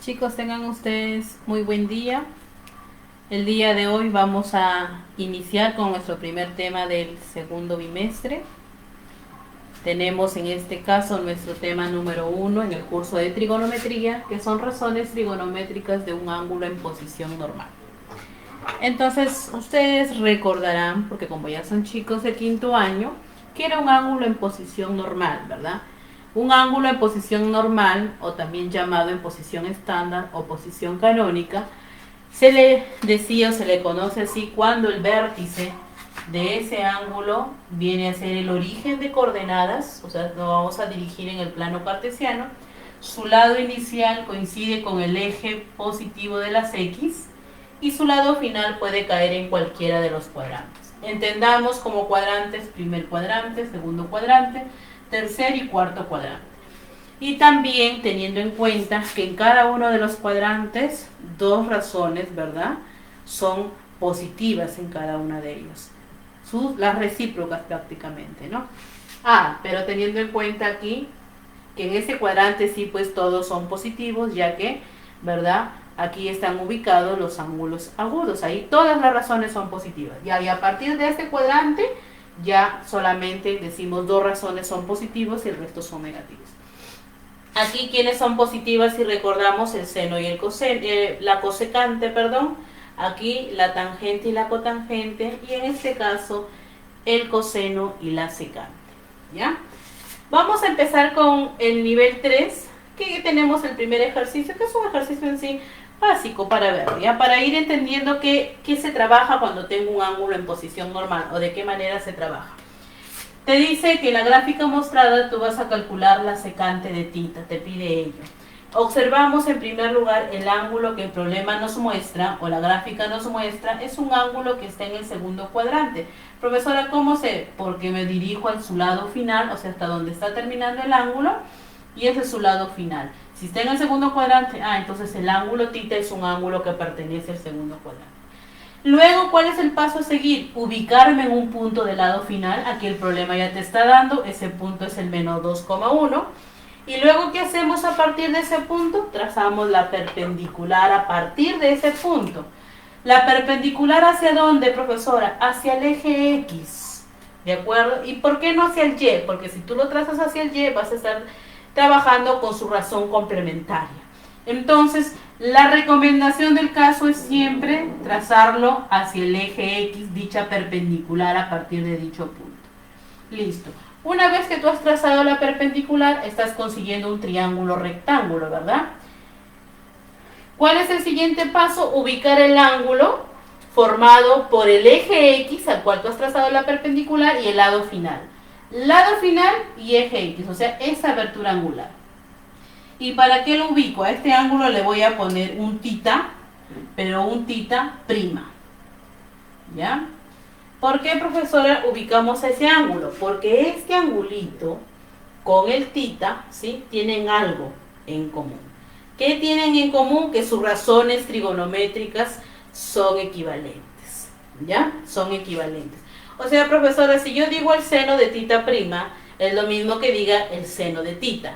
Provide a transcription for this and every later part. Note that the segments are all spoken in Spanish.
Chicos, tengan ustedes muy buen día. El día de hoy vamos a iniciar con nuestro primer tema del segundo bimestre. Tenemos en este caso nuestro tema número 1 en el curso de trigonometría, que son razones trigonométricas de un ángulo en posición normal. Entonces, ustedes recordarán, porque como ya son chicos de quinto año, que era un ángulo en posición normal, ¿verdad? Un ángulo en posición normal, o también llamado en posición estándar o posición canónica, se le decía o se le conoce así cuando el vértice de ese ángulo viene a ser el origen de coordenadas, o sea, lo vamos a dirigir en el plano cartesiano. Su lado inicial coincide con el eje positivo de las X y su lado final puede caer en cualquiera de los cuadrantes. Entendamos como cuadrantes primer cuadrante, segundo cuadrante, tercer y cuarto cuadrante. Y también teniendo en cuenta que en cada uno de los cuadrantes dos razones, ¿verdad?, son positivas en cada una de ellos. Las recíprocas prácticamente, ¿no? Pero teniendo en cuenta aquí que en ese cuadrante sí pues todos son positivos, ya que, ¿verdad?, aquí están ubicados los ángulos agudos. Ahí todas las razones son positivas. Y a partir de este cuadrante ya solamente decimos dos razones son positivos y el resto son negativos. Aquí quienes son positivas, si recordamos, el seno y el coseno, la cosecante, perdón. Aquí la tangente y la cotangente, y en este caso el coseno y la secante. ¿Ya? Vamos a empezar con el nivel 3, que tenemos el primer ejercicio, que es un ejercicio en sí básico para ver, ¿ya? Para ir entendiendo qué se trabaja cuando tengo un ángulo en posición normal o de qué manera se trabaja. Te dice que en la gráfica mostrada tú vas a calcular la secante de θ, te pide ello. Observamos en primer lugar el ángulo que el problema nos muestra, o la gráfica nos muestra, es un ángulo que está en el segundo cuadrante. Profesora, ¿cómo sé? Porque me dirijo a su lado final, o sea, hasta donde está terminando el ángulo, y ese es su lado final. Si está en el segundo cuadrante, entonces el ángulo θ es un ángulo que pertenece al segundo cuadrante. Luego, ¿cuál es el paso a seguir? Ubicarme en un punto del lado final. Aquí el problema ya te está dando, ese punto es el menos 2,1. Y luego, ¿qué hacemos a partir de ese punto? Trazamos la perpendicular a partir de ese punto. ¿La perpendicular hacia dónde, profesora? Hacia el eje X, ¿de acuerdo? ¿Y por qué no hacia el Y? Porque si tú lo trazas hacia el Y, vas a estar trabajando con su razón complementaria. Entonces, la recomendación del caso es siempre trazarlo hacia el eje X, dicha perpendicular a partir de dicho punto. Listo. Una vez que tú has trazado la perpendicular, estás consiguiendo un triángulo rectángulo, ¿verdad? ¿Cuál es el siguiente paso? Ubicar el ángulo formado por el eje X, al cual tú has trazado la perpendicular, y el lado final. Lado final y eje X, o sea, esa abertura angular. ¿Y para qué lo ubico? A este ángulo le voy a poner un θ, pero un θ prima. ¿Ya? ¿Por qué, profesora, ubicamos a ese ángulo? Porque este angulito con el θ, ¿sí?, tienen algo en común. ¿Qué tienen en común? Que sus razones trigonométricas son equivalentes. ¿Ya? Son equivalentes. O sea, profesora, si yo digo el seno de θ prima, es lo mismo que diga el seno de θ.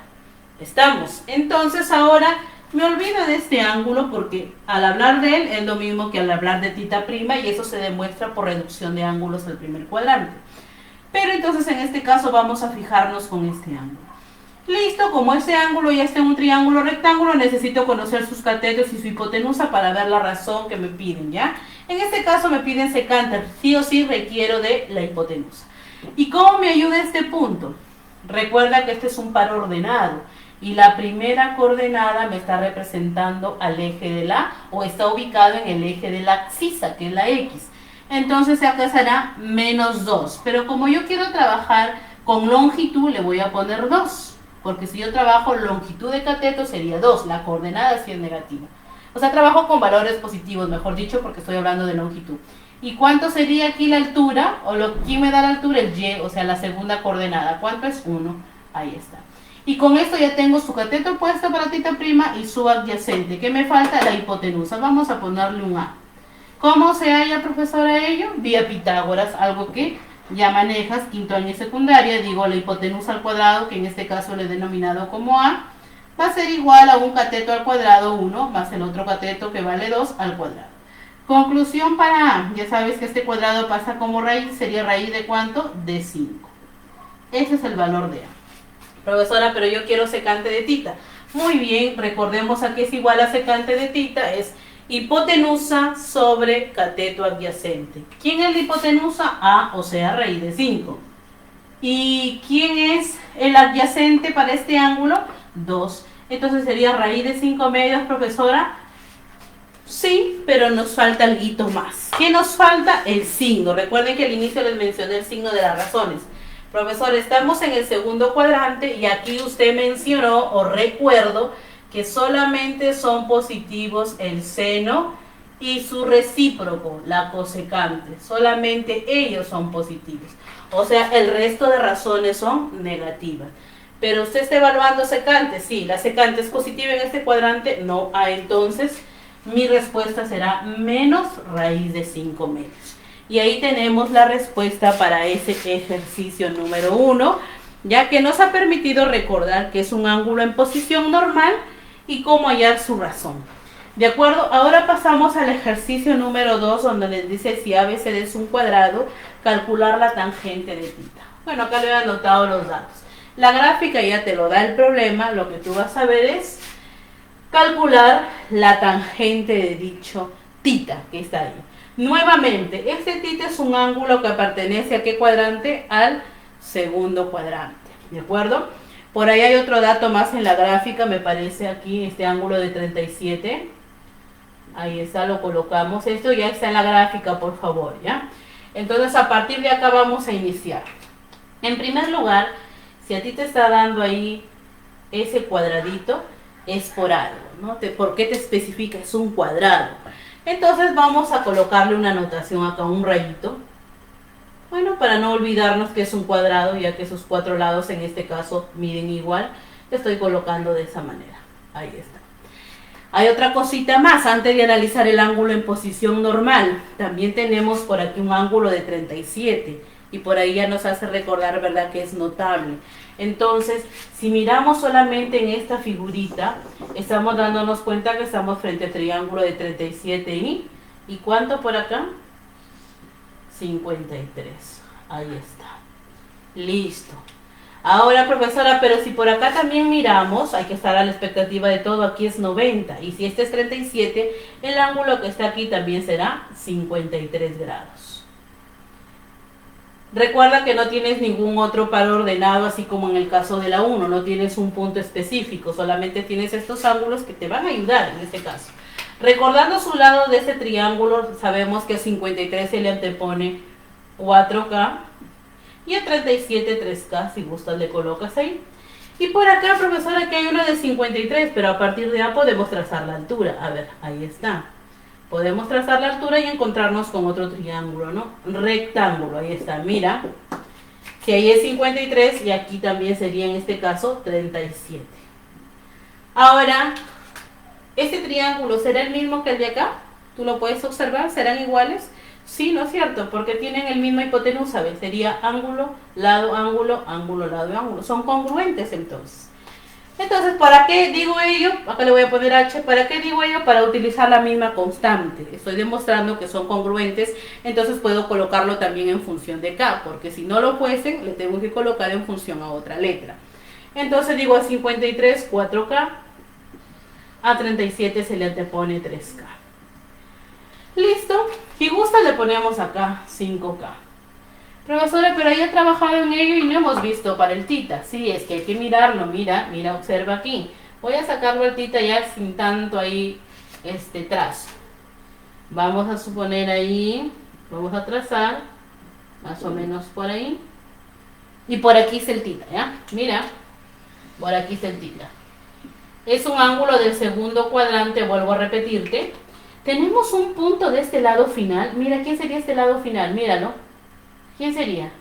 ¿Estamos? Entonces ahora me olvido de este ángulo porque al hablar de él es lo mismo que al hablar de θ prima, y eso se demuestra por reducción de ángulos al primer cuadrante. Pero entonces en este caso vamos a fijarnos con este ángulo. Listo, como este ángulo ya está en un triángulo rectángulo, necesito conocer sus catetos y su hipotenusa para ver la razón que me piden, ¿ya? En este caso me piden secante, sí o sí requiero de la hipotenusa. ¿Y cómo me ayuda este punto? Recuerda que este es un par ordenado y la primera coordenada me está representando al eje de la, o está ubicado en el eje de la abscisa, que es la X. Entonces acá será menos 2, pero como yo quiero trabajar con longitud, le voy a poner 2, porque si yo trabajo longitud de cateto sería 2, la coordenada sí es negativa. O sea, trabajo con valores positivos, mejor dicho, porque estoy hablando de longitud. ¿Y cuánto sería aquí la altura? ¿Quién me da la altura? El Y, o sea, la segunda coordenada. ¿Cuánto es? 1. Ahí está. Y con esto ya tengo su cateto opuesto para θ prima y su adyacente. ¿Qué me falta? La hipotenusa. Vamos a ponerle un A. ¿Cómo se halla, profesora, ello? Vía Pitágoras, algo que ya manejas, quinto año de secundaria. Digo, la hipotenusa al cuadrado, que en este caso le he denominado como A, va a ser igual a un cateto al cuadrado 1 más el otro cateto que vale 2 al cuadrado. Conclusión para A, ya sabes que este cuadrado pasa como raíz, sería raíz de ¿cuánto? De 5. Ese es el valor de A. Profesora, pero yo quiero secante de tita. Muy bien, recordemos a qué es igual a secante de tita, es hipotenusa sobre cateto adyacente. ¿Quién es la hipotenusa? A, o sea, raíz de 5. ¿Y quién es el adyacente para este ángulo? 2. Entonces sería raíz de 5 medios, profesora. Sí, pero nos falta algo más. ¿Qué nos falta? El signo. Recuerden que al inicio les mencioné el signo de las razones. Profesor, estamos en el segundo cuadrante y aquí usted mencionó, o recuerdo, que solamente son positivos el seno y su recíproco, la cosecante. Solamente ellos son positivos. O sea, el resto de razones son negativas. Pero usted está evaluando secante. Sí, la secante es positiva en este cuadrante. No, entonces mi respuesta será menos raíz de 5 medios. Y ahí tenemos la respuesta para ese ejercicio número 1, ya que nos ha permitido recordar que es un ángulo en posición normal y cómo hallar su razón. ¿De acuerdo? Ahora pasamos al ejercicio número 2, donde les dice si ABCD es un cuadrado, calcular la tangente de tita. Bueno, acá le he anotado los datos. La gráfica ya te lo da el problema, lo que tú vas a ver es calcular la tangente de dicho tita que está ahí. Nuevamente, este tita es un ángulo que pertenece a ¿qué cuadrante? Al segundo cuadrante, ¿de acuerdo? Por ahí hay otro dato más en la gráfica, me parece aquí, este ángulo de 37. Ahí está, lo colocamos. Esto ya está en la gráfica, por favor, ¿ya? Entonces, a partir de acá vamos a iniciar. En primer lugar, si a ti te está dando ahí ese cuadradito, es por algo, ¿no? ¿Por qué te especifica? Es un cuadrado. Entonces vamos a colocarle una anotación acá, un rayito. Bueno, para no olvidarnos que es un cuadrado, ya que sus 4 lados en este caso miden igual, estoy colocando de esa manera. Ahí está. Hay otra cosita más, antes de analizar el ángulo en posición normal, también tenemos por aquí un ángulo de 37, y por ahí ya nos hace recordar, ¿verdad?, que es notable. Entonces, si miramos solamente en esta figurita, estamos dándonos cuenta que estamos frente al triángulo de 37 ¿y cuánto por acá? 53. Ahí está. Listo. Ahora, profesora, pero si por acá también miramos, hay que estar a la expectativa de todo, aquí es 90. Y si este es 37, el ángulo que está aquí también será 53 grados. Recuerda que no tienes ningún otro par ordenado, así como en el caso de la 1, no tienes un punto específico, solamente tienes estos ángulos que te van a ayudar en este caso. Recordando su lado de este triángulo, sabemos que a 53 se le antepone 4K y a 37 3K, si gustas le colocas ahí. Y por acá, profesora, aquí hay uno de 53, pero a partir de A podemos trazar la altura. A ver, ahí está. Podemos trazar la altura y encontrarnos con otro triángulo, ¿no? Rectángulo, ahí está, mira. Que ahí es 53 y aquí también sería en este caso 37. Ahora, ¿este triángulo será el mismo que el de acá? ¿Tú lo puedes observar? ¿Serán iguales? Sí, ¿no es cierto? Porque tienen el mismo hipotenusa, ¿ves? Sería ángulo, lado, ángulo, ángulo, lado y ángulo. Son congruentes entonces. Entonces, ¿para qué digo ello? Acá le voy a poner H. ¿Para qué digo ello? Para utilizar la misma constante. Estoy demostrando que son congruentes, entonces puedo colocarlo también en función de K, porque si no lo fuesen, le tengo que colocar en función a otra letra. Entonces digo a 53, 4K, a 37 se le antepone 3K. Listo. Si gusta le ponemos acá 5K. Profesora, pero ya he trabajado en ello y no hemos visto para el tita. Sí, es que hay que mirarlo, mira, observa aquí. Voy a sacarlo el tita ya sin tanto ahí trazo. Vamos a suponer ahí, vamos a trazar, más o menos por ahí. Y por aquí está el tita, ¿ya? Mira, por aquí está el tita. Es un ángulo del segundo cuadrante, vuelvo a repetirte. Tenemos un punto de este lado final. Mira, ¿quién sería este lado final? Míralo. ¿Quién sería?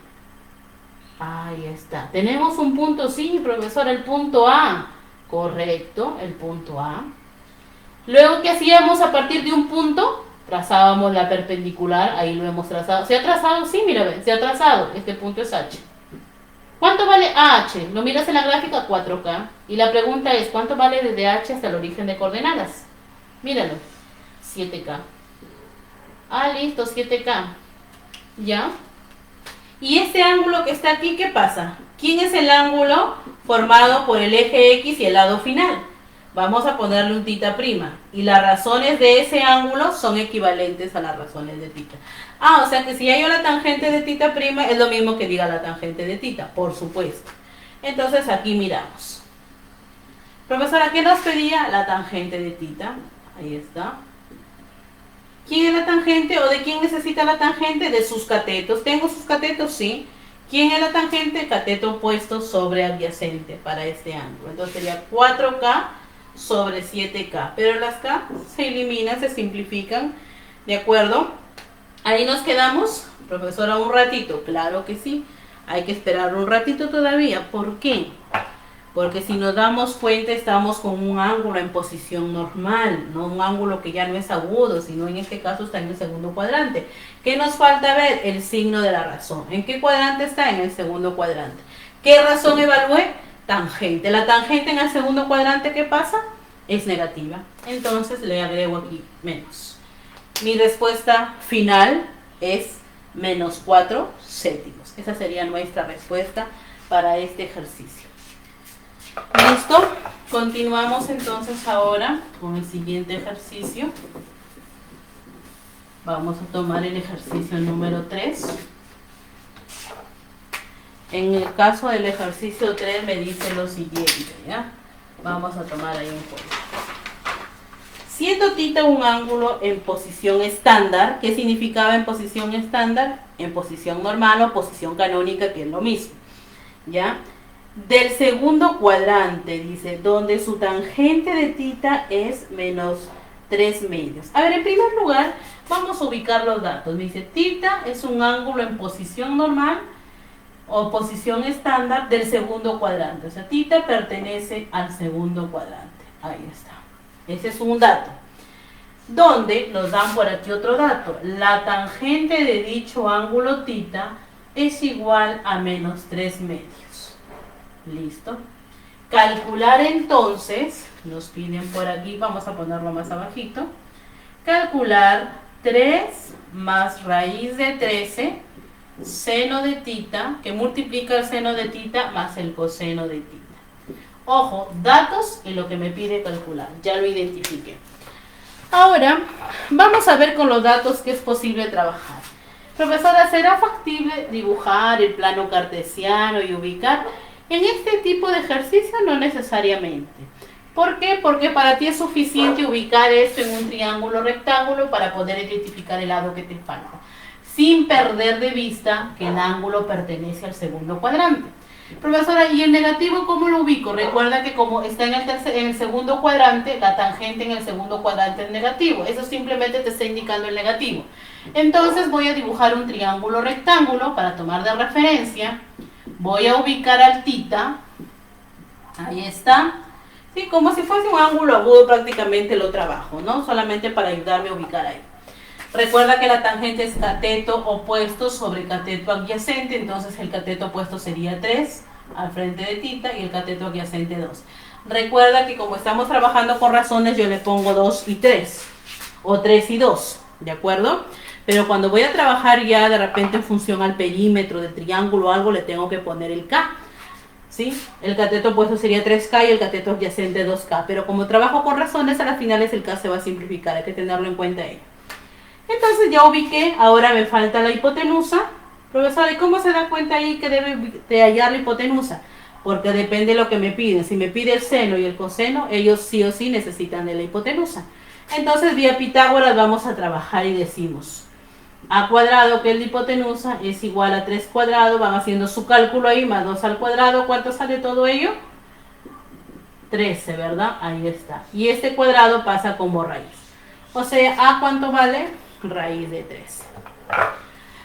Ahí está. Tenemos un punto, sí, profesor, el punto A. Correcto, el punto A. Luego, ¿qué hacíamos a partir de un punto? Trazábamos la perpendicular, ahí lo hemos trazado. ¿Se ha trazado? Sí, mira, ven, se ha trazado. Este punto es H. ¿Cuánto vale AH? Lo miras en la gráfica 4K. Y la pregunta es, ¿cuánto vale desde H hasta el origen de coordenadas? Míralo. 7K. Ah, listo, 7K. ¿Ya? Y este ángulo que está aquí, ¿qué pasa? ¿Quién es el ángulo formado por el eje X y el lado final? Vamos a ponerle un tita prima. Y las razones de ese ángulo son equivalentes a las razones de tita. Ah, o sea que si hallo la tangente de tita prima, es lo mismo que diga la tangente de tita, por supuesto. Entonces aquí miramos. Profesora, ¿qué nos pedía? La tangente de tita. Ahí está. ¿Quién es la tangente o de quién necesita la tangente? De sus catetos. ¿Tengo sus catetos? Sí. ¿Quién es la tangente? Cateto opuesto sobre adyacente para este ángulo. Entonces sería 4K sobre 7K. Pero las K se eliminan, se simplifican. ¿De acuerdo? Ahí nos quedamos. Profesora, un ratito. Claro que sí. Hay que esperar un ratito todavía. ¿Por qué? Porque si nos damos cuenta estamos con un ángulo en posición normal, no un ángulo que ya no es agudo, sino en este caso está en el segundo cuadrante. ¿Qué nos falta ver? El signo de la razón. ¿En qué cuadrante está? En el segundo cuadrante. ¿Qué razón evalué? Tangente. La tangente en el segundo cuadrante, ¿qué pasa? Es negativa. Entonces le agrego aquí menos. Mi respuesta final es menos 4 séptimos. Esa sería nuestra respuesta para este ejercicio. ¿Listo? Continuamos entonces ahora con el siguiente ejercicio. Vamos a tomar el ejercicio número 3. En el caso del ejercicio 3 me dice lo siguiente, ¿ya? Vamos a tomar ahí un poco. Siendo tita un ángulo en posición estándar, ¿qué significaba en posición estándar? En posición normal o posición canónica, que es lo mismo, ¿ya? Del segundo cuadrante, dice, donde su tangente de tita es menos 3 medios. A ver, en primer lugar, vamos a ubicar los datos. Me dice, tita es un ángulo en posición normal o posición estándar del segundo cuadrante. O sea, tita pertenece al segundo cuadrante. Ahí está. Ese es un dato. Donde nos dan por aquí otro dato. La tangente de dicho ángulo tita es igual a menos 3 medios. Listo. Calcular entonces, nos piden por aquí, vamos a ponerlo más abajito. Calcular 3 más raíz de 13, seno de tita, que multiplica el seno de tita más el coseno de tita. Ojo, datos y lo que me pide calcular, ya lo identifiqué. Ahora, vamos a ver con los datos que es posible trabajar. Profesora, ¿será factible dibujar el plano cartesiano y ubicar? En este tipo de ejercicio no necesariamente. ¿Por qué? Porque para ti es suficiente ubicar esto en un triángulo rectángulo para poder identificar el lado que te falta, sin perder de vista que el ángulo pertenece al segundo cuadrante. Profesora, ¿y el negativo cómo lo ubico? Recuerda que como está en el segundo cuadrante, la tangente en el segundo cuadrante es negativo. Eso simplemente te está indicando el negativo. Entonces voy a dibujar un triángulo rectángulo para tomar de referencia. Voy a ubicar al tita. Ahí está. Sí, como si fuese un ángulo agudo prácticamente lo trabajo, ¿no? Solamente para ayudarme a ubicar ahí. Recuerda que la tangente es cateto opuesto sobre cateto adyacente, entonces el cateto opuesto sería 3 al frente de tita y el cateto adyacente 2. Recuerda que como estamos trabajando con razones, yo le pongo 2 y 3, o 3 y 2, ¿de acuerdo? Pero cuando voy a trabajar ya de repente en función al perímetro del triángulo o algo, le tengo que poner el K, ¿sí? El cateto opuesto sería 3K y el cateto adyacente 2K, pero como trabajo con razones, a las finales el K se va a simplificar, hay que tenerlo en cuenta ahí. Entonces ya ubiqué, ahora me falta la hipotenusa. Profesora, ¿y cómo se da cuenta ahí que debe de hallar la hipotenusa? Porque depende de lo que me piden. Si me pide el seno y el coseno, ellos sí o sí necesitan de la hipotenusa. Entonces vía Pitágoras vamos a trabajar y decimos a cuadrado, que es la hipotenusa, es igual a 3 cuadrado. Van haciendo su cálculo ahí, más 2 al cuadrado. ¿Cuánto sale todo ello? 13, ¿verdad? Ahí está. Y este cuadrado pasa como raíz. O sea, ¿a cuánto vale? Raíz de 3.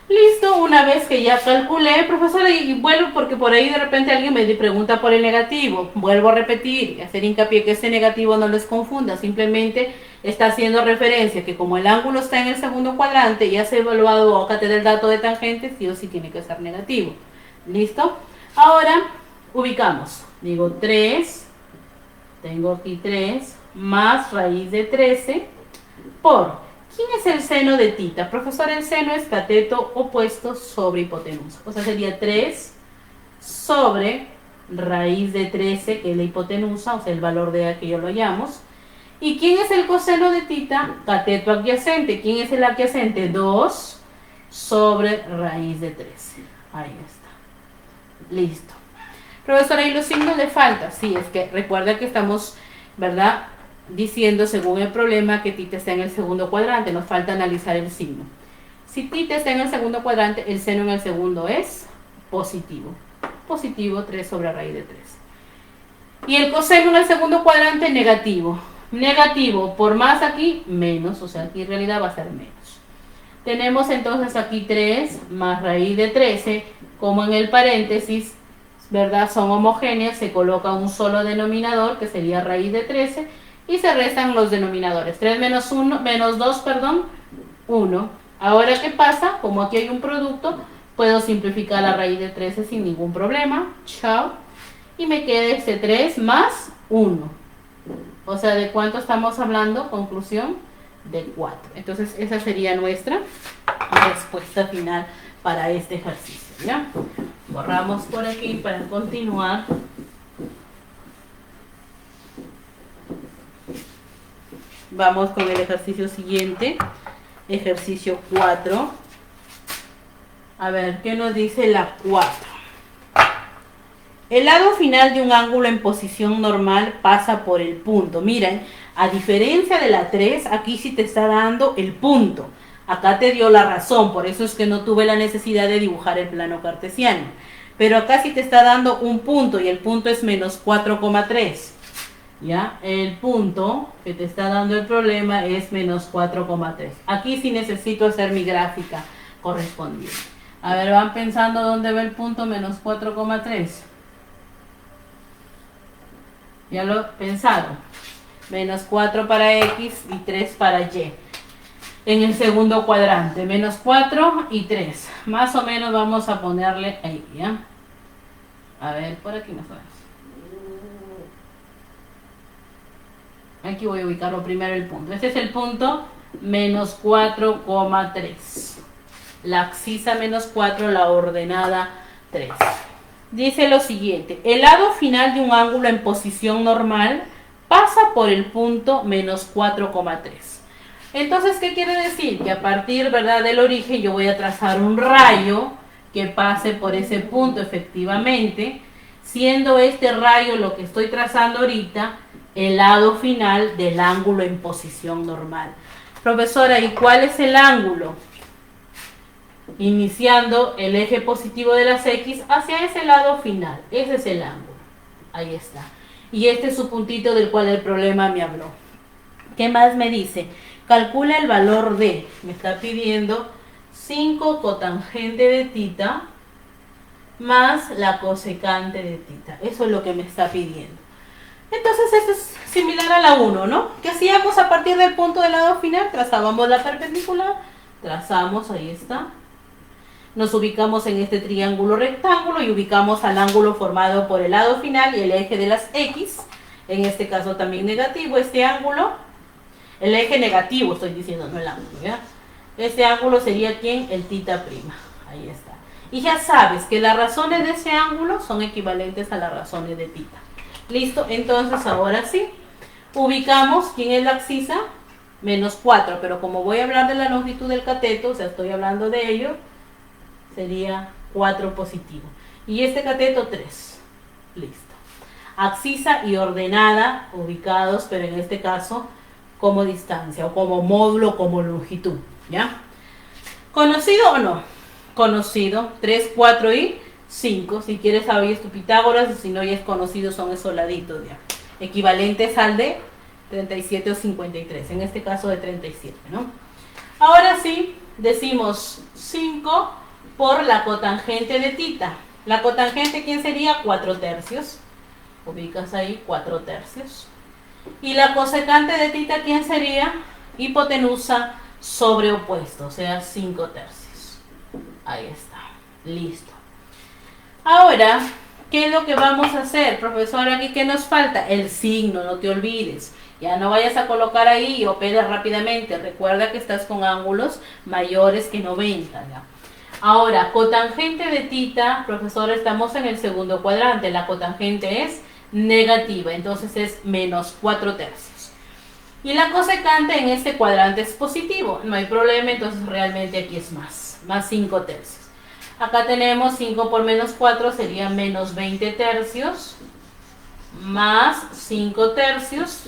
Listo, una vez que ya calculé, profesora, y vuelvo porque por ahí de repente alguien me pregunta por el negativo. Vuelvo a repetir y hacer hincapié que ese negativo no les confunda, simplemente está haciendo referencia que como el ángulo está en el segundo cuadrante y ya se ha evaluado o acá te da el dato de tangente, sí o sí tiene que ser negativo. ¿Listo? Ahora ubicamos, digo 3, tengo aquí 3, más raíz de 13 por, ¿quién es el seno de tita? Profesor, el seno es cateto opuesto sobre hipotenusa. O sea, sería 3 sobre raíz de 13, que es la hipotenusa, o sea, el valor de A que yo lo hallamos. ¿Y quién es el coseno de tita? Cateto adyacente. ¿Quién es el adyacente? 2 sobre raíz de 13. Ahí está. Listo. Profesora, ¿y los signos le faltan? Sí, es que recuerda que estamos, ¿verdad?, diciendo según el problema que tita está en el segundo cuadrante. Nos falta analizar el signo. Si tita está en el segundo cuadrante, el seno en el segundo es positivo. Positivo 3 sobre raíz de 13. Y el coseno en el segundo cuadrante, negativo. Negativo por más aquí, menos. O sea, aquí en realidad va a ser menos. Tenemos entonces aquí 3 más raíz de 13. Como en el paréntesis, ¿verdad?, son homogéneas, se coloca un solo denominador, que sería raíz de 13, y se restan los denominadores. 3 menos 1, menos 2, perdón, 1. Ahora, ¿qué pasa? Como aquí hay un producto, puedo simplificar la raíz de 13 sin ningún problema. Chao. Y me queda este 3 más 1. O sea, ¿de cuánto estamos hablando? Conclusión, de 4. Entonces, esa sería nuestra respuesta final para este ejercicio, ¿ya? Borramos por aquí para continuar. Vamos con el ejercicio siguiente. Ejercicio 4. A ver, ¿qué nos dice la 4? El lado final de un ángulo en posición normal pasa por el punto. Miren, a diferencia de la 3, aquí sí te está dando el punto. Acá te dio la razón, por eso es que no tuve la necesidad de dibujar el plano cartesiano. Pero acá sí te está dando un punto y el punto es menos 4,3. ¿Ya? El punto que te está dando el problema es menos 4,3. Aquí sí necesito hacer mi gráfica correspondiente. A ver, van pensando dónde va el punto menos 4,3. Ya lo pensaron. Menos 4 para X y 3 para Y. En el segundo cuadrante, menos 4 y 3. Más o menos vamos a ponerle ahí, ¿ya? A ver, por aquí más o menos. Aquí voy a ubicarlo primero el punto. Este es el punto menos 4,3. La abscisa menos 4, la ordenada 3. Dice lo siguiente. El lado final de un ángulo en posición normal pasa por el punto menos 4,3. Entonces, ¿qué quiere decir? Que a partir, ¿verdad?, del origen yo voy a trazar un rayo que pase por ese punto efectivamente, siendo este rayo lo que estoy trazando ahorita el lado final del ángulo en posición normal. Profesora, ¿y cuál es el ángulo? Iniciando el eje positivo de las X hacia ese lado final. Ese es el ángulo. Ahí está. Y este es su puntito del cual el problema me habló. ¿Qué más me dice? Calcula el valor de, me está pidiendo 5 cotangente de tita más la cosecante de tita. Eso es lo que me está pidiendo. Entonces esto es similar a la 1, ¿no? ¿Qué hacíamos a partir del punto del lado final? Trazábamos la perpendicular, trazamos, ahí está. Nos ubicamos en este triángulo rectángulo y ubicamos al ángulo formado por el lado final y el eje de las X. En este caso también negativo, este ángulo. El eje negativo estoy diciendo, no el ángulo, ¿ya? Este ángulo sería, ¿quién? El tita prima. Ahí está. Y ya sabes que las razones de ese ángulo son equivalentes a las razones de tita. Listo, entonces ahora sí, ubicamos quién es la abscisa, menos 4, pero como voy a hablar de la longitud del cateto, o sea, estoy hablando de ello, sería 4 positivo. Y este cateto 3, listo. Abscisa y ordenada, ubicados, pero en este caso como distancia, o como módulo, como longitud, ¿ya? ¿Conocido o no? Conocido, 3, 4 y 5, si quieres sabes tu Pitágoras, y si no ya es conocido, son esos laditos ya, equivalentes al de 37 o 53, en este caso de 37, ¿no? Ahora sí, decimos 5 por la cotangente de tita. La cotangente, ¿quién sería? 4 tercios, ubicas ahí 4 tercios. Y la cosecante de tita, ¿quién sería? Hipotenusa sobre opuesto, o sea 5 tercios. Ahí está, listo. Ahora ¿Qué es lo que vamos a hacer? Profesor, aquí ¿qué nos falta? El signo, no te olvides. Ya no vayas a colocar ahí y operas rápidamente. Recuerda que estás con ángulos mayores que 90. ¿Ya? Ahora, cotangente de tita, profesor, estamos en el segundo cuadrante. La cotangente es negativa, entonces es menos 4/3. Y la cosecante en este cuadrante es positivo. No hay problema, entonces realmente aquí es más 5/3. Acá tenemos 5 por menos 4 sería menos 20/3 más 5/3,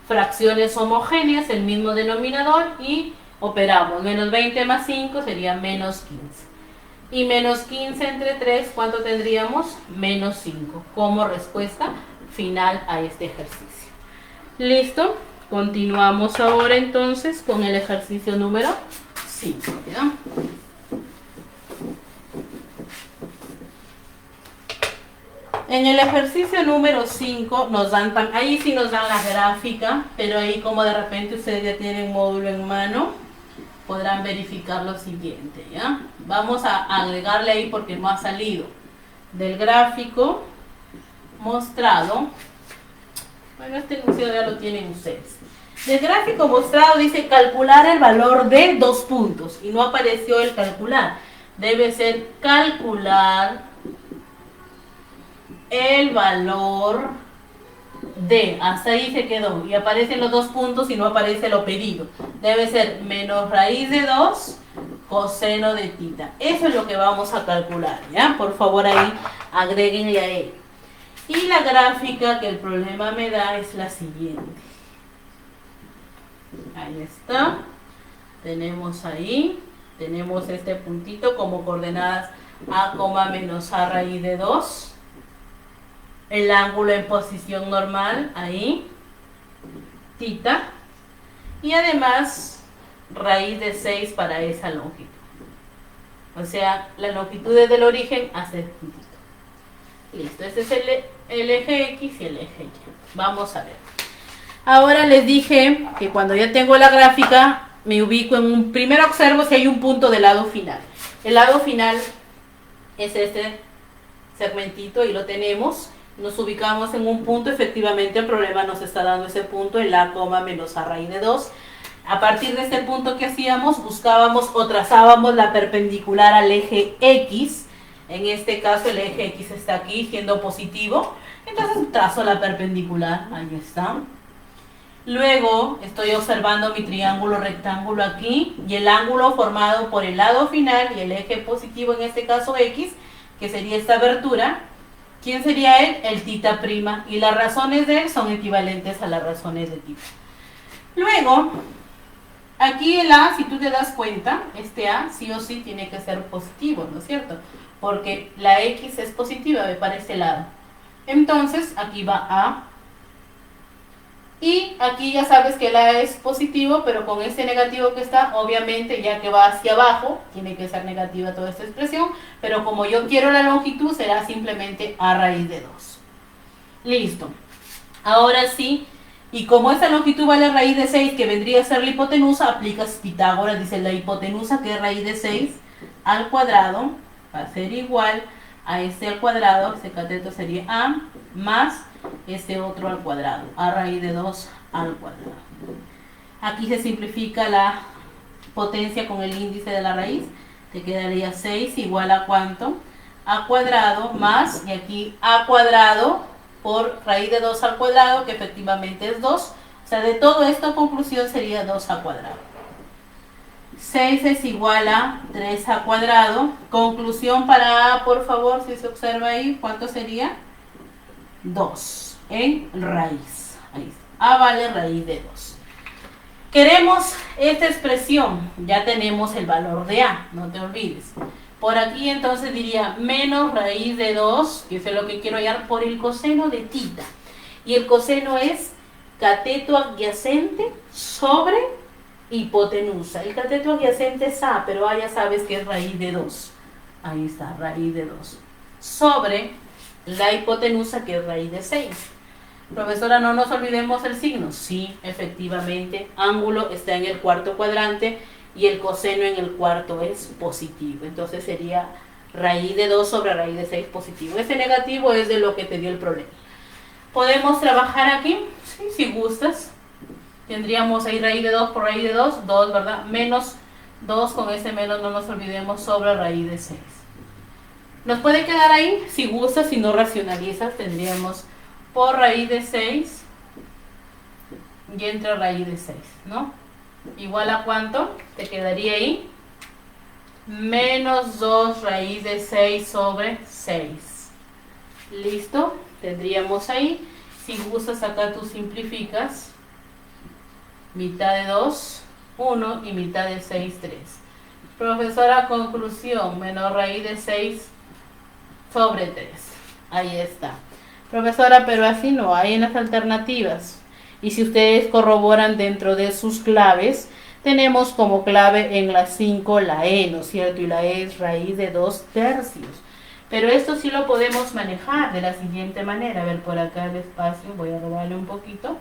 fracciones homogéneas, el mismo denominador y operamos. Menos 20 más 5 sería menos 15. Y menos 15 entre 3, ¿cuánto tendríamos? Menos 5 como respuesta final a este ejercicio. ¿Listo? Continuamos ahora entonces con el ejercicio número 5. ¿Ya? En el ejercicio número 5 nos dan, ahí sí nos dan la gráfica, pero ahí como de repente ustedes ya tienen módulo en mano, podrán verificar lo siguiente, ¿ya? Vamos a agregarle ahí porque no ha salido. Del gráfico mostrado, bueno, este enunciado ya lo tienen ustedes. Del gráfico mostrado dice calcular el valor de 2 puntos y no apareció el calcular. Debe ser calcular el valor de, hasta ahí se quedó, y aparecen los 2 puntos y no aparece lo pedido. Debe ser menos raíz de 2 coseno de tita. Eso es lo que vamos a calcular, ¿ya? Por favor ahí agréguenle a él. Y la gráfica que el problema me da es la siguiente. Ahí está. Tenemos ahí, tenemos este puntito como coordenadas a, menos a raíz de 2. El ángulo en posición normal, ahí, tita, y además raíz de 6 para esa longitud. O sea, la longitud desde el origen hasta el puntito. Listo, este es el eje X y el eje Y. Vamos a ver. Ahora les dije que cuando ya tengo la gráfica, me ubico en un... Primero observo si hay un punto del lado final. El lado final es este segmentito y lo tenemos. Nos ubicamos en un punto, efectivamente el problema nos está dando ese punto, el a, menos a raíz de 2. A partir de este punto que hacíamos, buscábamos o trazábamos la perpendicular al eje X. En este caso el eje X está aquí siendo positivo, entonces trazo la perpendicular, ahí está. Luego estoy observando mi triángulo rectángulo aquí y el ángulo formado por el lado final y el eje positivo, en este caso X, que sería esta abertura. ¿Quién sería él? El tita prima. Y las razones de él son equivalentes a las razones de tita. Luego, aquí el A, si tú te das cuenta, este A sí o sí tiene que ser positivo, ¿no es cierto? Porque la X es positiva, ve para este lado. Entonces, aquí va A. Y aquí ya sabes que el A es positivo, pero con este negativo que está, obviamente, ya que va hacia abajo, tiene que ser negativa toda esta expresión, pero como yo quiero la longitud, será simplemente A raíz de 2. Listo. Ahora sí, y como esta longitud vale raíz de 6, que vendría a ser la hipotenusa, aplicas Pitágoras, dice la hipotenusa, que es raíz de 6 al cuadrado, va a ser igual a este al cuadrado, este cateto sería A, más este otro al cuadrado, a raíz de 2 al cuadrado. Aquí se simplifica la potencia con el índice de la raíz, te quedaría 6 igual a ¿cuánto? A cuadrado más, y aquí a cuadrado por raíz de 2 al cuadrado, que efectivamente es 2. O sea, de todo esto, conclusión sería 2 a cuadrado. 6 es igual a 3 a cuadrado. Conclusión para A, por favor, si se observa ahí, ¿cuánto sería? 2 en raíz. Ahí está. A vale raíz de 2. Queremos esta expresión. Ya tenemos el valor de A, no te olvides. Por aquí entonces diría menos raíz de 2, que es lo que quiero hallar, por el coseno de tita. Y el coseno es cateto adyacente sobre hipotenusa. El cateto adyacente es A, pero A ya sabes que es raíz de 2. Ahí está, raíz de 2. Sobre la hipotenusa, que es raíz de 6. Profesora, no nos olvidemos el signo. Sí, efectivamente, ángulo está en el cuarto cuadrante y el coseno en el cuarto es positivo. Entonces sería raíz de 2 sobre raíz de 6 positivo. Ese negativo es de lo que te dio el problema. ¿Podemos trabajar aquí? Sí, si gustas. Tendríamos ahí raíz de 2 por raíz de 2, 2, ¿verdad? Menos 2, con ese menos no nos olvidemos, sobre raíz de 6. Nos puede quedar ahí, si gustas, si no racionalizas, tendríamos por raíz de 6 y entre raíz de 6, ¿no? Igual a ¿cuánto? Te quedaría ahí menos 2 raíz de 6 sobre 6. ¿Listo? Tendríamos ahí, si gustas acá tú simplificas, mitad de 2, 1 y mitad de 6, 3. Profesora, conclusión, menos raíz de 6 sobre 3. Ahí está. Profesora, pero así no hay en las alternativas. Y si ustedes corroboran dentro de sus claves, tenemos como clave en la 5 la E, ¿no es cierto? Y la E es raíz de 2 tercios. Pero esto sí lo podemos manejar de la siguiente manera. A ver, por acá despacio, voy a robarle un poquito.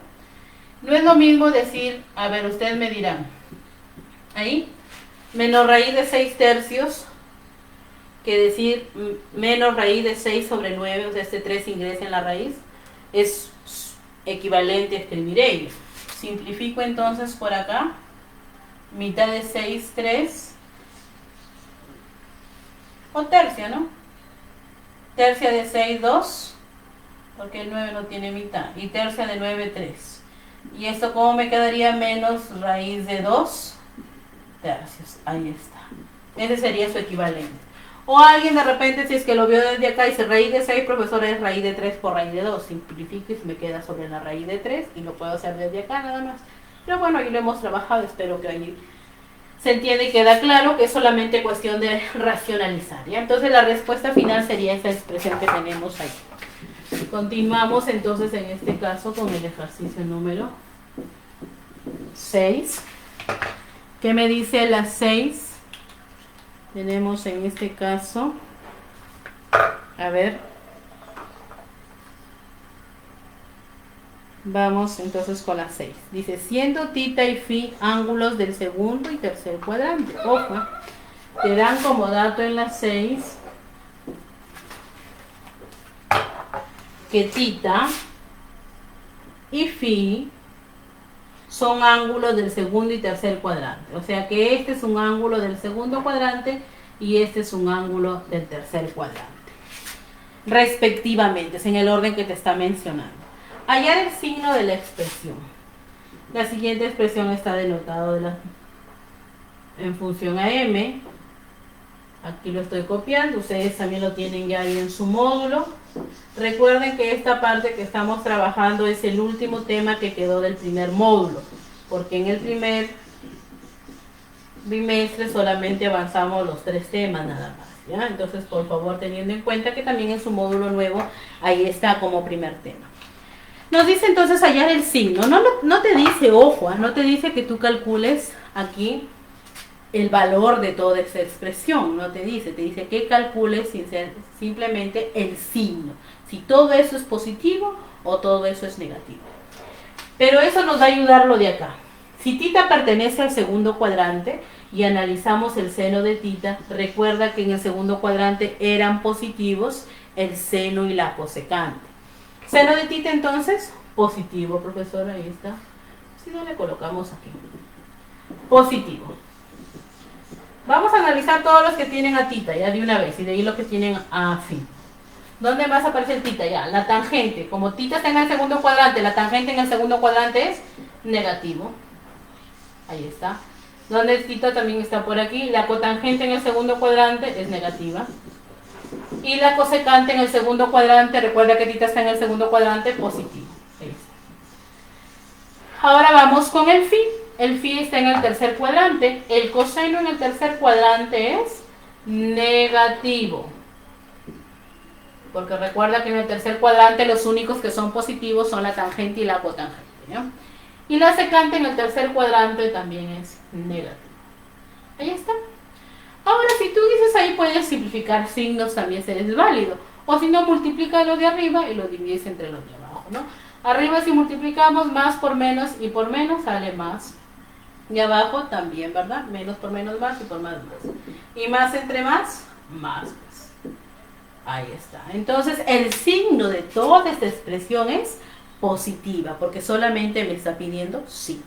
No es lo mismo decir, a ver, ustedes me dirán, ahí, menos raíz de 6 tercios, que decir menos raíz de 6 sobre 9, o sea, este 3 ingresa en la raíz, es equivalente a escribir ello. Simplifico entonces por acá, mitad de 6, 3, o tercia, ¿no? Tercia de 6, 2, porque el 9 no tiene mitad, y tercia de 9, 3. Y esto, ¿cómo me quedaría? Menos raíz de 2 tercios. Ahí está. Ese sería su equivalente. O alguien de repente, si es que lo vio desde acá, dice raíz de 6, profesora, es raíz de 3 por raíz de 2. Simplifico y se me queda sobre la raíz de 3 y lo puedo hacer desde acá nada más. Pero bueno, ahí lo hemos trabajado. Espero que ahí se entiende y queda claro que es solamente cuestión de racionalizar, ¿ya? Entonces la respuesta final sería esa expresión que tenemos ahí. Continuamos entonces en este caso con el ejercicio número 6. ¿Qué me dice la 6? Tenemos en este caso, a ver, vamos entonces con la 6. Dice, siendo tita y phi ángulos del segundo y tercer cuadrante. Ojo, te dan como dato en la 6 que tita y phi son ángulos del segundo y tercer cuadrante. O sea que este es un ángulo del segundo cuadrante y este es un ángulo del tercer cuadrante. Respectivamente, es en el orden que te está mencionando. Hallar el signo de la expresión. La siguiente expresión está denotada en función a m. Aquí lo estoy copiando, ustedes también lo tienen ya ahí en su módulo. Recuerden que esta parte que estamos trabajando es el último tema que quedó del primer módulo, porque en el primer bimestre solamente avanzamos los 3 temas nada más, ¿ya? Entonces, por favor, teniendo en cuenta que también en su módulo nuevo, ahí está como primer tema. Nos dice entonces hallar el signo. No te dice, ojo, no te dice que tú calcules aquí el valor de toda esa expresión, no te dice que calcules simplemente el signo, si todo eso es positivo o todo eso es negativo. Pero eso nos va a ayudar lo de acá. Si tita pertenece al segundo cuadrante y analizamos el seno de tita, recuerda que en el segundo cuadrante eran positivos el seno y la cosecante. Seno de tita entonces, positivo, profesora, ahí está. Si no, le colocamos aquí. Positivo. Vamos a analizar todos los que tienen a tita, ya de una vez, y de ahí los que tienen a phi. ¿Dónde más aparece el tita? Ya, la tangente. Como tita está en el segundo cuadrante, la tangente en el segundo cuadrante es negativo. Ahí está. ¿Dónde es tita? También está por aquí. La cotangente en el segundo cuadrante es negativa. Y la cosecante en el segundo cuadrante, recuerda que tita está en el segundo cuadrante, positivo. Ahí está. Ahora vamos con el phi. El phi está en el tercer cuadrante. El coseno en el tercer cuadrante es negativo. Porque recuerda que en el tercer cuadrante los únicos que son positivos son la tangente y la cotangente, ¿no? Y la secante en el tercer cuadrante también es negativo. Ahí está. Ahora, si tú dices ahí, puedes simplificar signos, también es válido. O si no, multiplica lo de arriba y lo divides entre los de abajo, ¿no? Arriba, si multiplicamos más por menos y por menos, sale más. Y abajo también, ¿verdad? Menos por menos más y por más más. Y más entre más, más. Pues. Ahí está. Entonces, el signo de toda esta expresión es positiva, porque solamente me está pidiendo signo.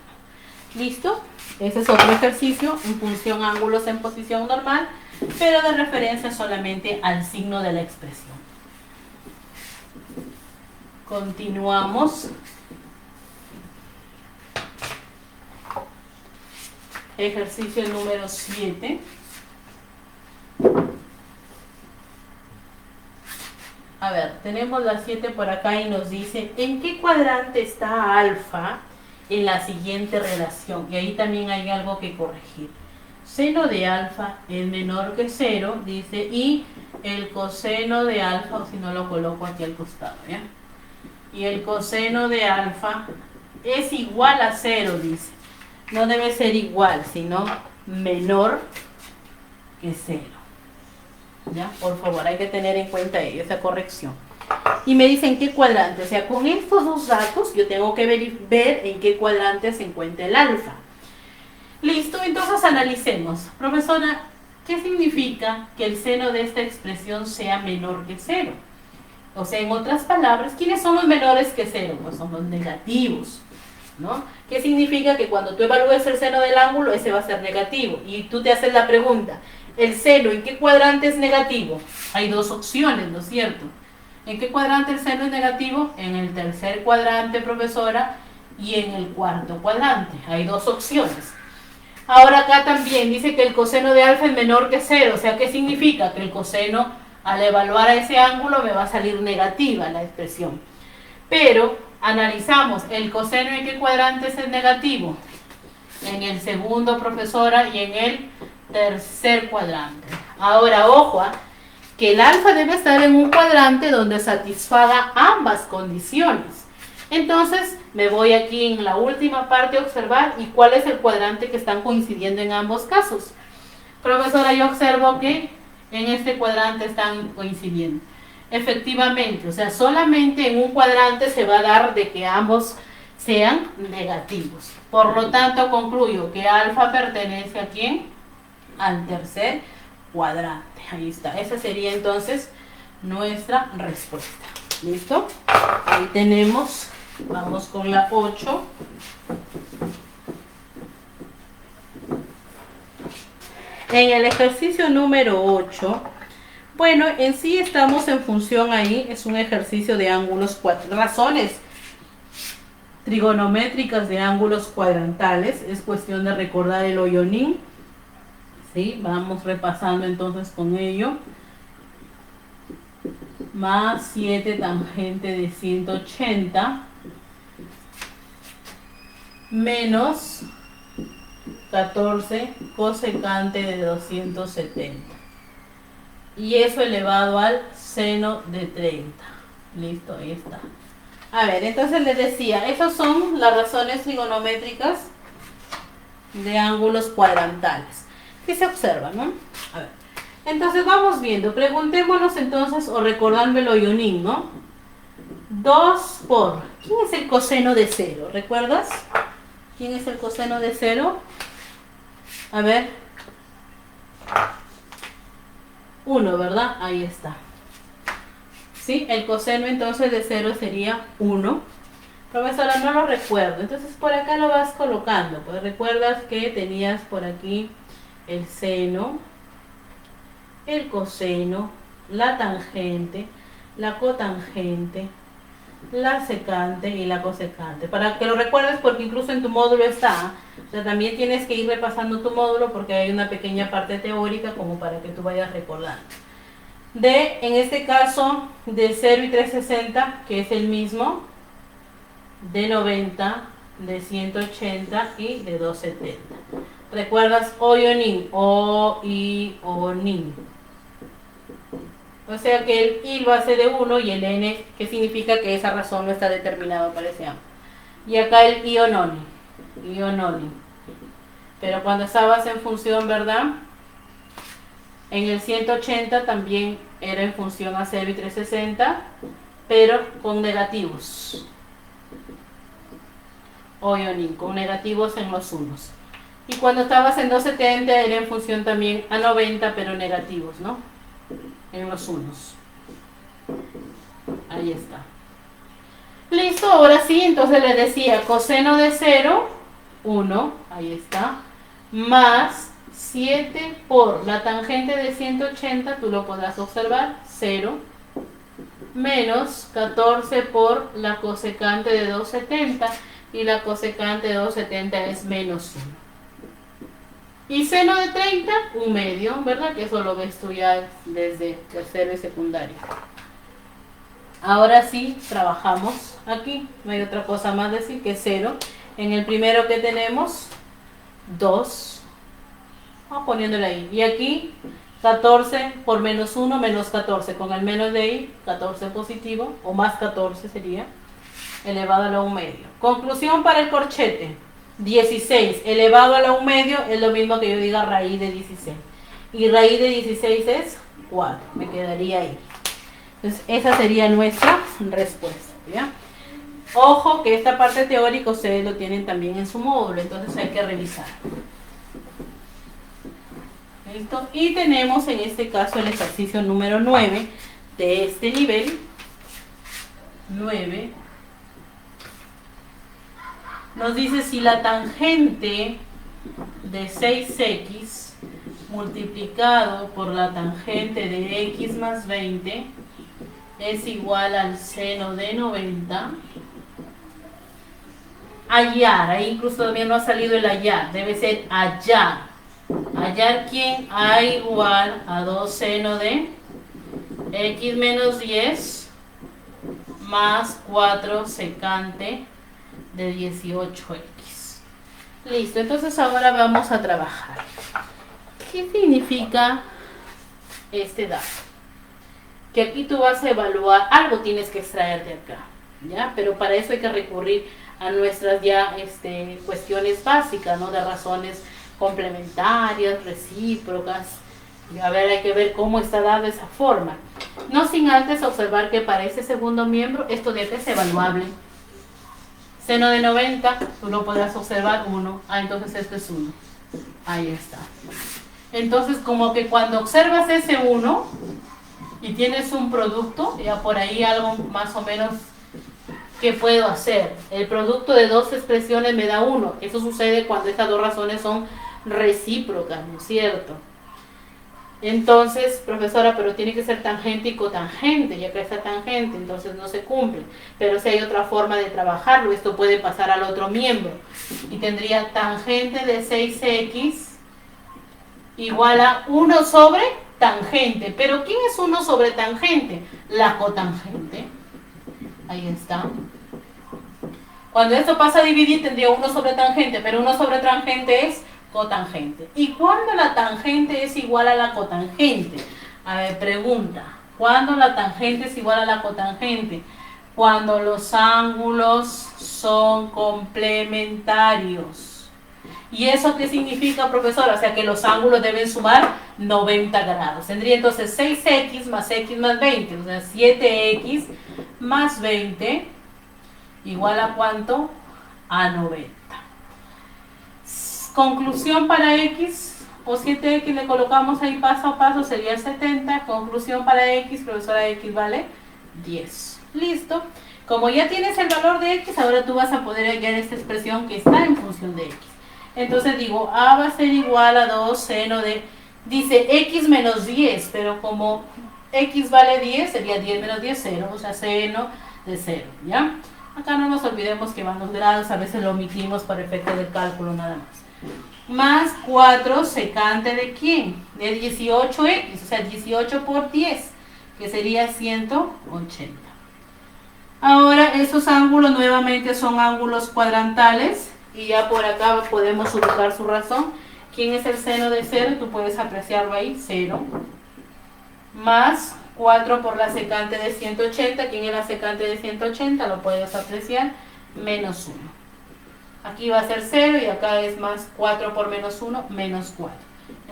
¿Listo? Ese es otro ejercicio en función ángulos en posición normal, pero de referencia solamente al signo de la expresión. Continuamos. Ejercicio número 7. A ver, tenemos la 7 por acá y nos dice, ¿en qué cuadrante está alfa en la siguiente relación? Y ahí también hay algo que corregir. Seno de alfa es menor que 0, dice, y el coseno de alfa, o si no lo coloco aquí al costado, ¿ya? Y el coseno de alfa es igual a 0, dice. No debe ser igual, sino menor que 0. ¿Ya? Por favor, hay que tener en cuenta esa corrección. Y me dicen qué cuadrante. O sea, con estos dos datos yo tengo que ver en qué cuadrante se encuentra el alfa. Listo, entonces analicemos. Profesora, ¿qué significa que el seno de esta expresión sea menor que 0? O sea, en otras palabras, ¿quiénes son los menores que 0? Pues son los negativos, ¿no? ¿Qué significa? Que cuando tú evalúes el seno del ángulo, ese va a ser negativo. Y tú te haces la pregunta, ¿el seno en qué cuadrante es negativo? Hay dos opciones, ¿no es cierto? ¿En qué cuadrante el seno es negativo? En el tercer cuadrante, profesora, y en el cuarto cuadrante. Hay dos opciones. Ahora acá también dice que el coseno de alfa es menor que 0. O sea, ¿qué significa? Que el coseno, al evaluar a ese ángulo, me va a salir negativa la expresión. Pero analizamos, ¿el coseno en qué cuadrante es el negativo? En el segundo, profesora, y en el tercer cuadrante. Ahora, ojo, que el alfa debe estar en un cuadrante donde satisfaga ambas condiciones. Entonces, me voy aquí en la última parte a observar y cuál es el cuadrante que están coincidiendo en ambos casos. Profesora, yo observo que en este cuadrante están coincidiendo. Efectivamente, o sea, solamente en un cuadrante se va a dar de que ambos sean negativos. Por lo tanto, concluyo que alfa pertenece ¿a quién? Al tercer cuadrante. Ahí está. Esa sería entonces nuestra respuesta. ¿Listo? Ahí tenemos. Vamos con la 8. En el ejercicio número 8, bueno, en sí estamos en función ahí, es un ejercicio de ángulos, razones trigonométricas de ángulos cuadrantales, es cuestión de recordar el hoyonín. ¿Sí? Vamos repasando entonces con ello. Más 7 tangente de 180 menos 14 cosecante de 270. Y eso elevado al seno de 30. Listo, ahí está. A ver, entonces les decía, esas son las razones trigonométricas de ángulos cuadrantales. ¿Qué se observa, no? A ver. Entonces vamos viendo. Preguntémonos entonces, o recordando el hoyonín, ¿no? 2 por... ¿Quién es el coseno de 0? ¿Recuerdas? ¿Quién es el coseno de 0? A ver. 1, ¿verdad? Ahí está. ¿Sí? El coseno entonces de 0 sería 1. Profesora, no lo recuerdo. Entonces por acá lo vas colocando. Pues recuerdas que tenías por aquí el seno, el coseno, la tangente, la cotangente, la secante y la cosecante. Para que lo recuerdes, porque incluso en tu módulo está. O sea, también tienes que ir repasando tu módulo porque hay una pequeña parte teórica como para que tú vayas recordando. En este caso, de 0 y 360, que es el mismo, de 90, de 180 y de 270. ¿Recuerdas hoyonín? O-I-O-NIN. O sea que el I lo hace de 1 y el N, que significa que esa razón no está determinada para ese ángulo. Y acá el iononi. Pero cuando estabas en función, ¿verdad? En el 180 también era en función a 0 y 360, pero con negativos. Hoyonín, con negativos en los unos. Y cuando estabas en 270 era en función también a 90, pero negativos, ¿no? En los unos. Ahí está. Listo, ahora sí, entonces le decía coseno de 0, 1, ahí está, más 7 por la tangente de 180, tú lo podrás observar, 0, menos 14 por la cosecante de 270, y la cosecante de 270 es menos 1. Y seno de 30, un medio, ¿verdad? Que eso lo ves tú ya desde tercero y secundario. Ahora sí, trabajamos aquí. No hay otra cosa más decir que 0. En el primero que tenemos, 2. Vamos poniéndole ahí. Y aquí, 14 por menos 1, menos 14. Con el menos de ahí, 14 positivo, o más 14 sería, elevado a la 1 medio. Conclusión para el corchete. 16 elevado a la 1 medio es lo mismo que yo diga raíz de 16. Y raíz de 16 es 4. Me quedaría ahí. Entonces, esa sería nuestra respuesta, ¿ya? Ojo que esta parte teórica ustedes lo tienen también en su módulo, entonces hay que revisar. ¿Listo? Y tenemos en este caso el ejercicio número 9 de este nivel. 9. Nos dice si la tangente de 6x multiplicado por la tangente de x más 20 es igual al seno de 90. Hallar, ahí incluso todavía no ha salido el hallar, debe ser hallar. Hallar quién, a igual a 2 seno de x menos 10 más 4 secante de 18x. Listo, entonces ahora vamos a trabajar. ¿Qué significa este dato? Que aquí tú vas a evaluar, algo tienes que extraer de acá, ¿ya? Pero para eso hay que recurrir a nuestras ya cuestiones básicas, ¿no? De razones complementarias, recíprocas. Y a ver, hay que ver cómo está dada esa forma. No sin antes observar que para ese segundo miembro esto de acá es evaluable. Seno de 90, tú lo podrás observar 1. Ah, entonces este es 1. Ahí está. Entonces, como que cuando observas ese 1 y tienes un producto, ya por ahí algo más o menos que puedo hacer. El producto de dos expresiones me da 1. Eso sucede cuando estas dos razones son recíprocas, ¿no es cierto? Entonces, profesora, pero tiene que ser tangente y cotangente, ya que está tangente, entonces no se cumple. Pero si hay otra forma de trabajarlo, esto puede pasar al otro miembro. Y tendría tangente de 6x igual a 1 sobre tangente. ¿Pero quién es 1 sobre tangente? La cotangente. Ahí está. Cuando esto pasa a dividir, tendría 1 sobre tangente, pero 1 sobre tangente es cotangente. ¿Y cuándo la tangente es igual a la cotangente? A ver, pregunta. ¿Cuándo la tangente es igual a la cotangente? Cuando los ángulos son complementarios. ¿Y eso qué significa, profesora? O sea, que los ángulos deben sumar 90 grados. Tendría entonces 6x más 20. O sea, 7x más 20 igual a ¿cuánto? A 90. Conclusión para x, o 7x le colocamos ahí paso a paso, sería 70. Conclusión para x, profesora, x vale 10. Listo. Como ya tienes el valor de x, ahora tú vas a poder hallar esta expresión que está en función de x. Entonces digo, a va a ser igual a 2 seno de, dice x menos 10, pero como x vale 10, sería 10 menos 10, 0, o sea, seno de 0, ¿ya? Acá no nos olvidemos que van los grados, a veces lo omitimos para efecto del cálculo nada más. Más 4 secante de ¿quién? De 18x, o sea, 18 por 10, que sería 180. Ahora, esos ángulos nuevamente son ángulos cuadrantales, y ya por acá podemos ubicar su razón. ¿Quién es el seno de 0? Tú puedes apreciarlo ahí, 0. Más 4 por la secante de 180. ¿Quién es la secante de 180? Lo puedes apreciar, menos 1. Aquí va a ser 0 y acá es más 4 por menos 1, menos 4.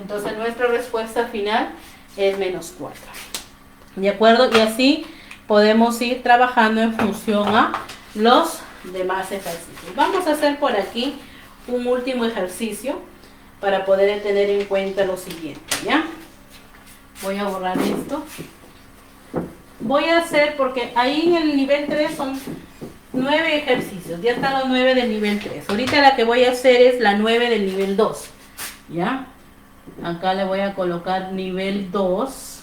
Entonces nuestra respuesta final es menos 4. ¿De acuerdo? Y así podemos ir trabajando en función a los demás ejercicios. Vamos a hacer por aquí un último ejercicio para poder tener en cuenta lo siguiente, ¿ya? Voy a borrar esto. voy a hacer, porque ahí en el nivel 3 son 9 ejercicios, ya están los 9 del nivel 3. Ahorita la que voy a hacer es la 9 del nivel 2, ¿ya? Acá le voy a colocar nivel 2.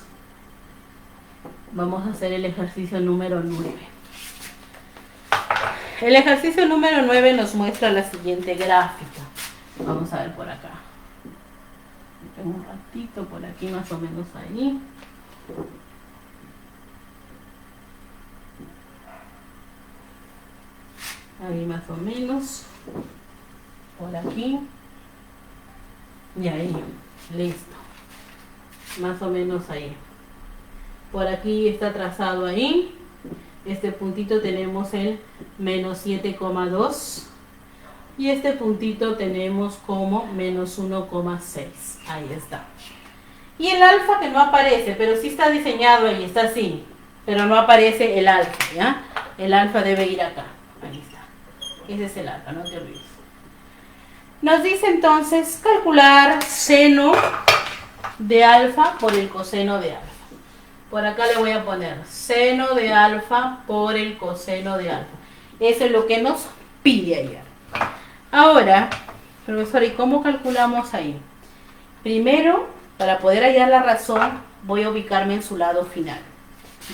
Vamos a hacer el ejercicio número 9. El ejercicio número 9 nos muestra la siguiente gráfica. Vamos a ver por acá. Tengo un ratito por aquí, más o menos ahí. Ahí más o menos. Por aquí. Y ahí. Listo. Más o menos ahí. Por aquí está trazado ahí. Este puntito tenemos el menos 7,2. Y este puntito tenemos como menos 1,6. Ahí está. Y el alfa que no aparece, pero sí está diseñado ahí, está así. Pero no aparece el alfa, ¿ya? El alfa debe ir acá. Ahí está. Ese es el alfa, no te olvides. Nos dice entonces calcular seno de alfa por el coseno de alfa. Por acá le voy a poner seno de alfa por el coseno de alfa. Eso es lo que nos pide ayer. Ahora, profesor, ¿y cómo calculamos ahí? Primero, para poder hallar la razón, voy a ubicarme en su lado final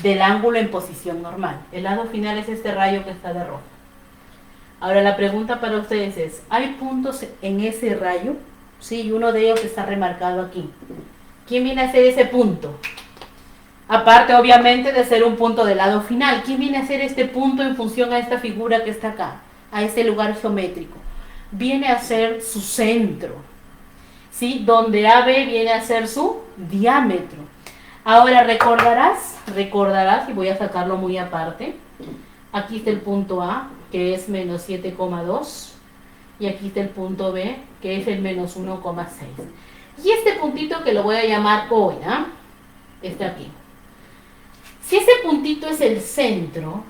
del ángulo en posición normal. El lado final es este rayo que está de rojo. Ahora la pregunta para ustedes es, ¿hay puntos en ese rayo? Sí, y uno de ellos está remarcado aquí. ¿Quién viene a ser ese punto? Aparte, obviamente, de ser un punto del lado final. ¿Quién viene a ser este punto en función a esta figura que está acá? A este lugar geométrico. Viene a ser su centro. ¿Sí? Donde AB viene a ser su diámetro. Ahora, recordarás, y voy a sacarlo muy aparte. Aquí está el punto A, que es menos 7,2. Y aquí está el punto B, que es el menos 1,6. Y este puntito que lo voy a llamar O, ¿ya? Está aquí. Si ese puntito es el centro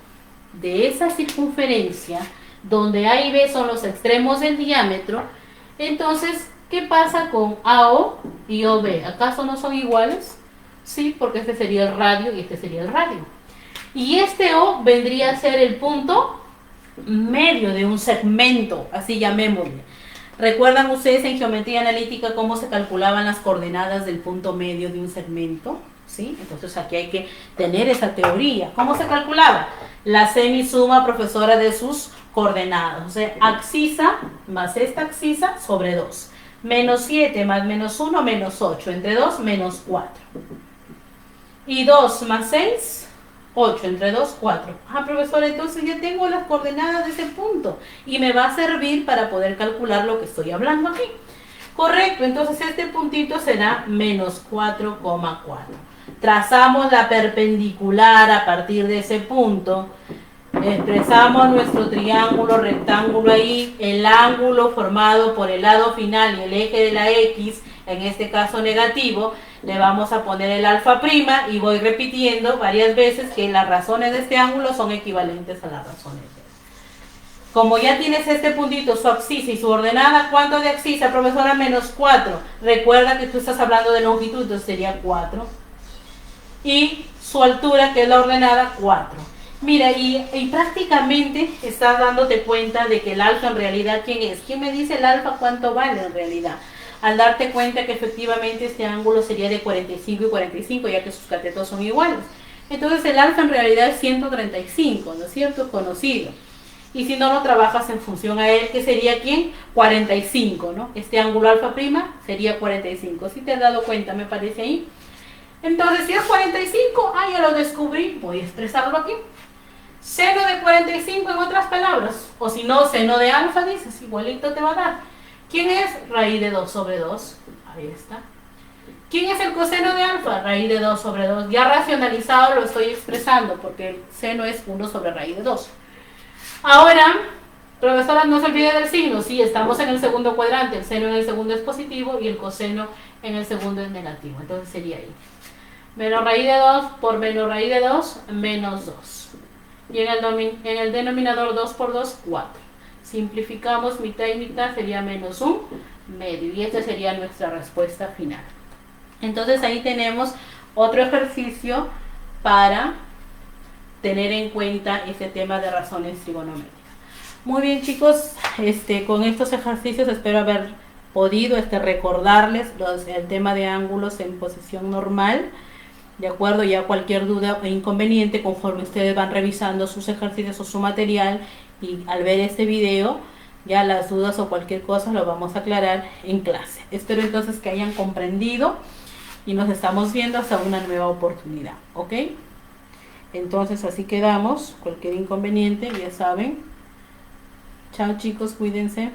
de esa circunferencia, donde A y B son los extremos del diámetro, entonces, ¿qué pasa con AO y OB? ¿Acaso no son iguales? Sí, porque este sería el radio y este sería el radio. Y este O vendría a ser el punto medio de un segmento, así llamémosle. ¿Recuerdan ustedes en geometría analítica cómo se calculaban las coordenadas del punto medio de un segmento? ¿Sí? Entonces aquí hay que tener esa teoría. ¿Cómo se calculaba? La semisuma, profesora, de sus coordenadas. O sea, abscisa más esta abscisa sobre 2. Menos 7 más menos 1, menos 8. Entre 2, menos 4. Y 2 más 6, 8. Entre 2, 4. Ah, profesora, entonces ya tengo las coordenadas de ese punto. Y me va a servir para poder calcular lo que estoy hablando aquí. Correcto, entonces este puntito será menos 4,4. Trazamos la perpendicular a partir de ese punto, expresamos nuestro triángulo rectángulo ahí, el ángulo formado por el lado final y el eje de la X, en este caso negativo, le vamos a poner el alfa prima y voy repitiendo varias veces que las razones de este ángulo son equivalentes a las razones de este. Como ya tienes este puntito, su abscisa y su ordenada, ¿cuánto de abscisa, profesora? Menos 4. Recuerda que tú estás hablando de longitud, entonces sería 4. Y su altura, que es la ordenada, 4. Mira, y prácticamente estás dándote cuenta de que el alfa en realidad, ¿quién es? ¿Quién me dice el alfa cuánto vale en realidad? Al darte cuenta que efectivamente este ángulo sería de 45 y 45, ya que sus catetos son iguales. Entonces el alfa en realidad es 135, ¿no es cierto? Conocido. Y si no lo trabajas en función a él, ¿qué sería quién? 45, ¿no? Este ángulo alfa prima sería 45. ¿Sí te has dado cuenta, me parece ahí? Entonces, si es 45, ya lo descubrí, voy a expresarlo aquí. Seno de 45 en otras palabras, o si no, seno de alfa, dices, igualito te va a dar. ¿Quién es? Raíz de 2 sobre 2, ahí está. ¿Quién es el coseno de alfa? Raíz de 2 sobre 2, ya racionalizado lo estoy expresando, porque el seno es 1 sobre raíz de 2. Ahora, profesora, no se olvide del signo, sí, estamos en el segundo cuadrante, el seno en el segundo es positivo y el coseno en el segundo es negativo, entonces sería ahí. Menos raíz de 2 por menos raíz de 2, menos 2. Y en el denominador 2 por 2, 4. Simplificamos mitad y mitad, sería menos 1 medio. Y esta sería nuestra respuesta final. Entonces ahí tenemos otro ejercicio para tener en cuenta este tema de razones trigonométricas. Muy bien, chicos, con estos ejercicios espero haber podido recordarles el tema de ángulos en posición normal. De acuerdo, ya cualquier duda o inconveniente conforme ustedes van revisando sus ejercicios o su material, y al ver este video ya las dudas o cualquier cosa lo vamos a aclarar en clase. Espero entonces que hayan comprendido y nos estamos viendo hasta una nueva oportunidad, ¿ok? Entonces así quedamos. Cualquier inconveniente ya saben. Chao, chicos, cuídense.